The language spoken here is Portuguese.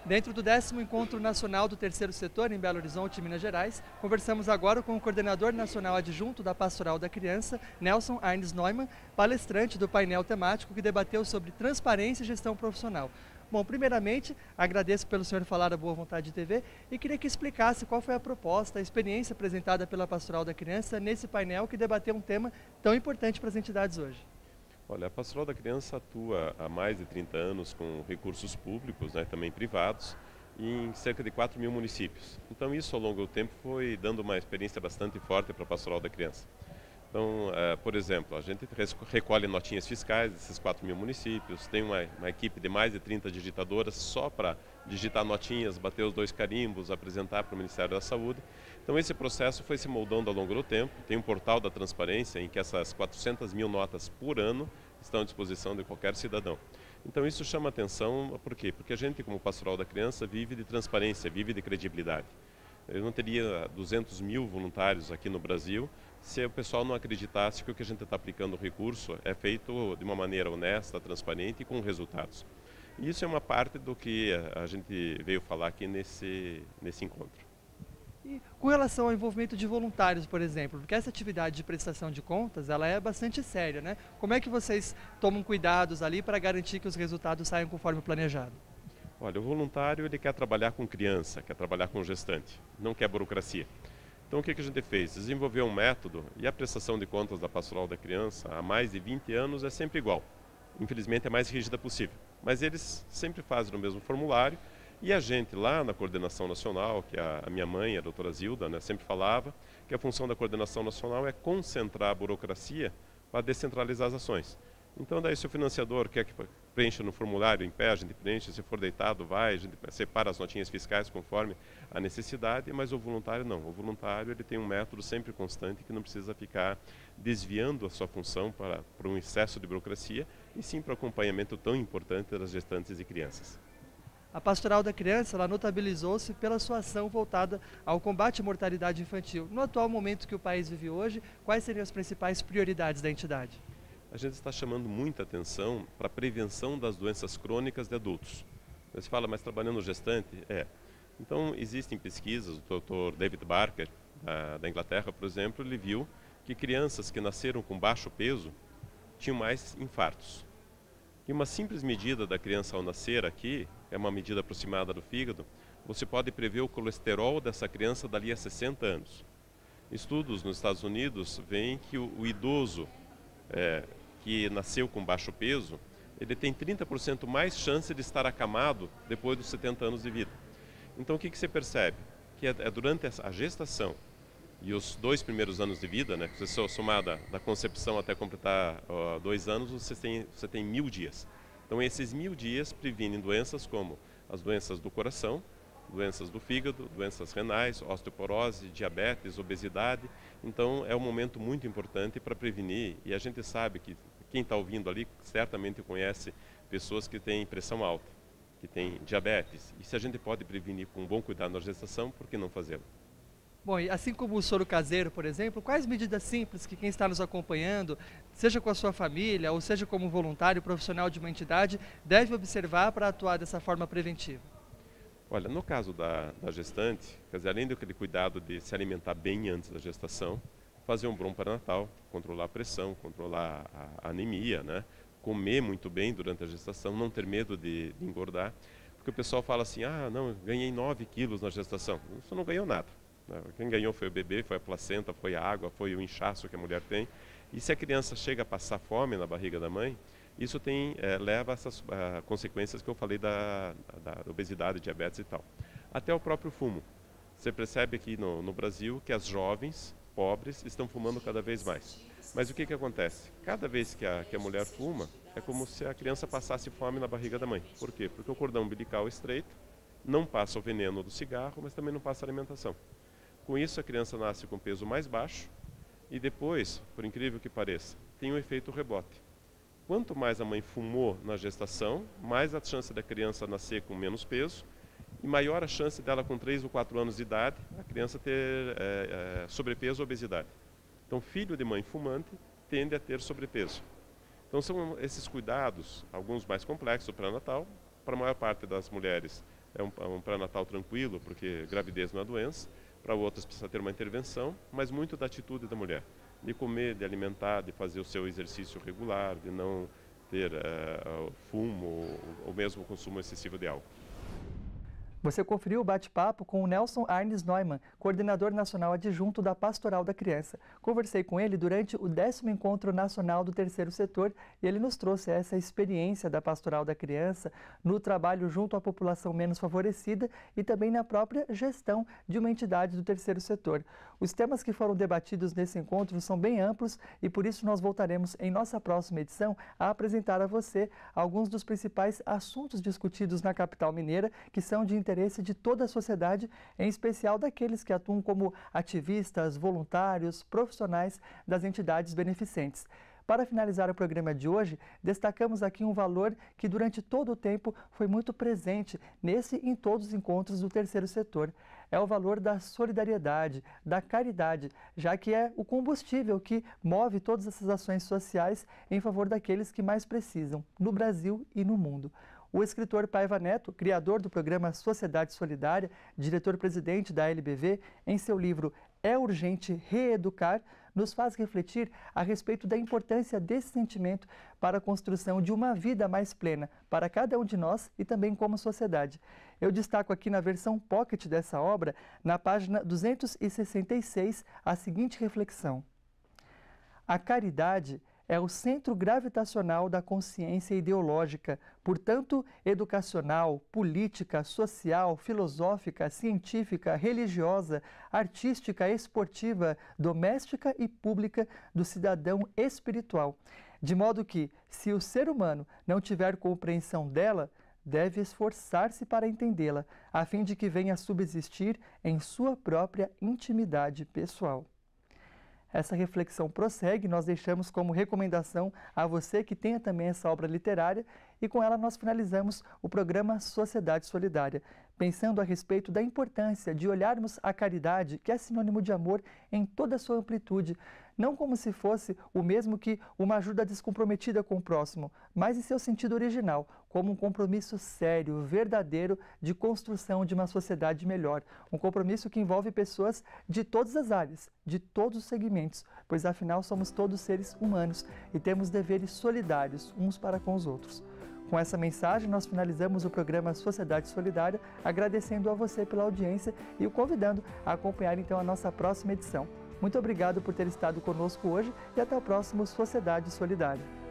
Dentro do 10º Encontro Nacional do Terceiro Setor, em Belo Horizonte, Minas Gerais, conversamos agora com o coordenador nacional adjunto da Pastoral da Criança, Nelson Arnes Neumann, palestrante do painel temático que debateu sobre transparência e gestão profissional. Bom, primeiramente, agradeço pelo senhor falar da Boa Vontade TV e queria que explicasse qual foi a proposta, a experiência apresentada pela Pastoral da Criança nesse painel que debateu um tema tão importante para as entidades hoje. Olha, a Pastoral da Criança atua há mais de 30 anos com recursos públicos, também privados, em cerca de 4 mil municípios. Então isso ao longo do tempo foi dando uma experiência bastante forte para a Pastoral da Criança. Então, por exemplo, a gente recolhe notinhas fiscais desses 4 mil municípios, tem uma equipe de mais de 30 digitadoras só para digitar notinhas, bater os 2 carimbos, apresentar para o Ministério da Saúde. Então esse processo foi se moldando ao longo do tempo, tem um portal da transparência em que essas 400 mil notas por ano estão à disposição de qualquer cidadão. Então isso chama atenção, por quê? Porque a gente, como Pastoral da Criança, vive de transparência, vive de credibilidade. Eu não teria 200 mil voluntários aqui no Brasil se o pessoal não acreditasse que o que a gente está aplicando o recurso é feito de uma maneira honesta, transparente e com resultados. E isso é uma parte do que a gente veio falar aqui nesse encontro. E com relação ao envolvimento de voluntários, por exemplo, porque essa atividade de prestação de contas, ela é bastante séria, né? Como é que vocês tomam cuidados ali para garantir que os resultados saiam conforme planejado? Olha, o voluntário ele quer trabalhar com criança, quer trabalhar com gestante, não quer burocracia. Então o que a gente fez? Desenvolveu um método e a prestação de contas da Pastoral da Criança há mais de 20 anos é sempre igual. Infelizmente é mais rígida possível, mas eles sempre fazem o mesmo formulário e a gente lá na coordenação nacional, que a minha mãe, a doutora Zilda, sempre falava que a função da coordenação nacional é concentrar a burocracia para descentralizar as ações. Então daí se o financiador quer que preencha no formulário em pé, a gente preenche, se for deitado vai, a gente separa as notinhas fiscais conforme a necessidade, mas o voluntário não. O voluntário ele tem um método sempre constante que não precisa ficar desviando a sua função para um excesso de burocracia e sim para o acompanhamento tão importante das gestantes e crianças. A Pastoral da Criança, ela notabilizou-se pela sua ação voltada ao combate à mortalidade infantil. No atual momento que o país vive hoje, quais seriam as principais prioridades da entidade? A gente está chamando muita atenção para a prevenção das doenças crônicas de adultos. Você fala, mas trabalhando gestante? É. Então, existem pesquisas, o Dr. David Barker, da Inglaterra, por exemplo, ele viu que crianças que nasceram com baixo peso tinham mais infartos. E uma simples medida da criança ao nascer aqui, é uma medida aproximada do fígado, você pode prever o colesterol dessa criança dali a 60 anos. Estudos nos Estados Unidos veem que o idoso que nasceu com baixo peso, ele tem 30% mais chance de estar acamado depois dos 70 anos de vida. Então o que você percebe? Que é durante a gestação e os 2 primeiros anos de vida, que você somada da concepção até completar 2 anos, você tem 1000 dias. Então esses 1000 dias previnem doenças como as doenças do coração, doenças do fígado, doenças renais, osteoporose, diabetes, obesidade. Então é um momento muito importante para prevenir e a gente sabe que quem está ouvindo ali certamente conhece pessoas que têm pressão alta, que têm diabetes. E se a gente pode prevenir com um bom cuidado na gestação, por que não fazê-lo? Bom, e assim como o soro caseiro, por exemplo, quais medidas simples que quem está nos acompanhando, seja com a sua família ou seja como voluntário profissional de uma entidade, deve observar para atuar dessa forma preventiva? Olha, no caso da gestante, quer dizer, além daquele cuidado de se alimentar bem antes da gestação, fazer um bom pré-natal, controlar a pressão, controlar a anemia, comer muito bem durante a gestação, não ter medo de engordar, porque o pessoal fala assim, não, eu ganhei 9 quilos na gestação. Você não ganhou nada. Quem ganhou foi o bebê, foi a placenta, foi a água, foi o inchaço que a mulher tem. E se a criança chega a passar fome na barriga da mãe, isso leva a essas consequências que eu falei da obesidade, diabetes e tal. Até o próprio fumo. Você percebe aqui no Brasil que as jovens pobres estão fumando cada vez mais. Mas o que acontece? Cada vez que a mulher fuma, é como se a criança passasse fome na barriga da mãe. Por quê? Porque o cordão umbilical é estreito, não passa o veneno do cigarro, mas também não passa a alimentação. Com isso, a criança nasce com peso mais baixo e depois, por incrível que pareça, tem um efeito rebote. Quanto mais a mãe fumou na gestação, mais a chance da criança nascer com menos peso e maior a chance dela com 3 ou 4 anos de idade, a criança ter sobrepeso ou obesidade. Então, filho de mãe fumante tende a ter sobrepeso. Então, são esses cuidados, alguns mais complexos, o pré-natal, para a maior parte das mulheres é um pré-natal tranquilo, porque gravidez não é doença. Para outras precisa ter uma intervenção, mas muito da atitude da mulher, de comer, de alimentar, de fazer o seu exercício regular, de não ter fumo ou mesmo consumo excessivo de álcool. Você conferiu o bate-papo com o Nelson Arnes Neumann, coordenador nacional adjunto da Pastoral da Criança. Conversei com ele durante o 10º Encontro Nacional do Terceiro Setor e ele nos trouxe essa experiência da Pastoral da Criança no trabalho junto à população menos favorecida e também na própria gestão de uma entidade do terceiro setor. Os temas que foram debatidos nesse encontro são bem amplos e por isso nós voltaremos em nossa próxima edição a apresentar a você alguns dos principais assuntos discutidos na capital mineira que são de interesse de toda a sociedade, em especial daqueles que atuam como ativistas, voluntários, profissionais das entidades beneficentes. Para finalizar o programa de hoje, destacamos aqui um valor que durante todo o tempo foi muito presente nesse e em todos os encontros do terceiro setor. É o valor da solidariedade, da caridade, já que é o combustível que move todas essas ações sociais em favor daqueles que mais precisam, no Brasil e no mundo. O escritor Paiva Neto, criador do programa Sociedade Solidária, diretor-presidente da LBV, em seu livro É Urgente Reeducar, nos faz refletir a respeito da importância desse sentimento para a construção de uma vida mais plena para cada um de nós e também como sociedade. Eu destaco aqui na versão pocket dessa obra, na página 266, a seguinte reflexão. A caridade é o centro gravitacional da consciência ideológica, portanto, educacional, política, social, filosófica, científica, religiosa, artística, esportiva, doméstica e pública do cidadão espiritual. De modo que, se o ser humano não tiver compreensão dela, deve esforçar-se para entendê-la, a fim de que venha a subsistir em sua própria intimidade pessoal. Essa reflexão prossegue, nós deixamos como recomendação a você que tenha também essa obra literária e com ela nós finalizamos o programa Sociedade Solidária, pensando a respeito da importância de olharmos a caridade, que é sinônimo de amor em toda a sua amplitude, não como se fosse o mesmo que uma ajuda descomprometida com o próximo, mas em seu sentido original, como um compromisso sério, verdadeiro de construção de uma sociedade melhor, um compromisso que envolve pessoas de todas as áreas, de todos os segmentos, pois afinal somos todos seres humanos e temos deveres solidários uns para com os outros. Com essa mensagem, nós finalizamos o programa Sociedade Solidária, agradecendo a você pela audiência e o convidando a acompanhar então a nossa próxima edição. Muito obrigado por ter estado conosco hoje e até o próximo Sociedade Solidária.